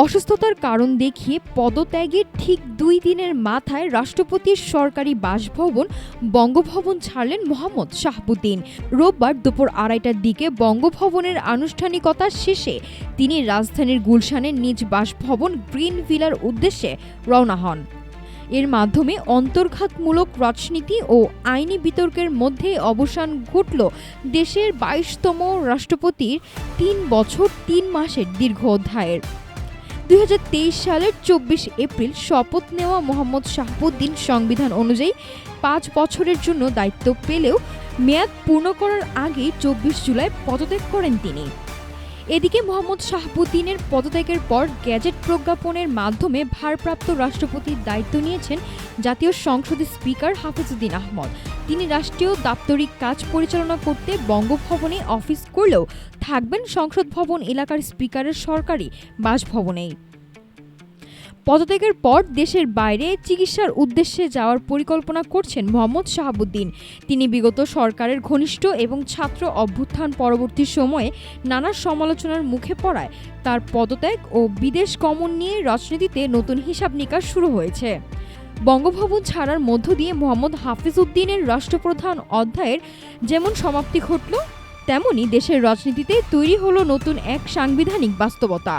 অসুস্থতার কারণ দেখিয়ে পদত্যাগের ঠিক ২ দিনের মাথায় রাষ্ট্রপতির সরকারি বাসভবন বঙ্গভবন ছাড়লেন মোহাম্মদ শাহাবুদ্দিন। রোববার দুপুর ২:৩০টার দিকে বঙ্গভবনের আনুষ্ঠানিকতা শেষে তিনি রাজধানীর গুলশানের নিজ বাসভবন গ্রিন ভিলার উদ্দেশ্যে রওনা হন। এর মাধ্যমে অন্তর্ঘাতমূলক রাজনীতি ও আইনি বিতর্কের মধ্যে অবসান ঘটল দেশের ২২তম রাষ্ট্রপতির ৩ বছর ৩ মাসের দীর্ঘ অধ্যায়ের। ২০২৩ সালের ২৪ এপ্রিল শপথ নেওয়া মোহাম্মদ শাহাবুদ্দিন সংবিধান অনুযায়ী ৫ বছরের জন্য দায়িত্ব পেলেও মেয়াদ পূর্ণ করার আগেই ২৪ জুলাই পদত্যাগ করেন তিনি। এদিকে মোহাম্মদ শাহাবুদ্দিনের পদত্যাগের পর গেজেট প্রজ্ঞাপনের মাধ্যমে ভারপ্রাপ্ত রাষ্ট্রপতির দায়িত্ব নিয়েছেন জাতীয় সংসদের স্পিকার হাফিজউদ্দিন আহমদ। তিনি রাষ্ট্রীয় দাপ্তরিক কাজ পরিচালনা করতে বঙ্গভবনে অফিস করলেও থাকবেন সংসদ ভবন এলাকার স্পিকারের সরকারি বাসভবনেই। পদত্যাগের পর দেশের বাইরে চিকিৎসার উদ্দেশ্যে যাওয়ার পরিকল্পনা করছেন মোহাম্মদ শাহাবুদ্দিন। তিনি বিগত সরকারের ঘনিষ্ঠ এবং ছাত্র অভ্যুত্থান পরবর্তী সময়ে নানা সমালোচনার মুখে পড়ায় তার পদত্যাগ ও বিদেশ গমন নিয়ে রাজনীতিতে নতুন হিসাব নিকাশ শুরু হয়েছে। বঙ্গভবন ছাড়ার মধ্য দিয়ে মোহাম্মদ হাফিজউদ্দিনের রাষ্ট্রপ্রধান অধ্যায়ের যেমন সমাপ্তি ঘটল, তেমনি দেশের রাজনীতিতে তৈরি হলো নতুন এক সাংবিধানিক বাস্তবতা।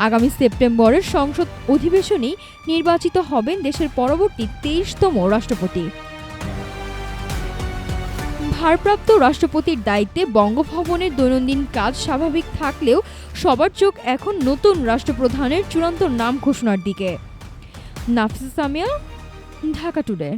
আগামী সেপ্টেম্বরের সংসদ অধিবেশনেই নির্বাচিত হবেন দেশের পরবর্তী ২৩তম রাষ্ট্রপতি। ভারপ্রাপ্ত রাষ্ট্রপতির দায়িত্বে বঙ্গভবনের দৈনন্দিন কাজ স্বাভাবিক থাকলেও সবার চোখ এখন নতুন রাষ্ট্রপ্রধানের চূড়ান্ত নাম ঘোষণার দিকে। নাফিসা সামিয়া, ঢাকা টুডে।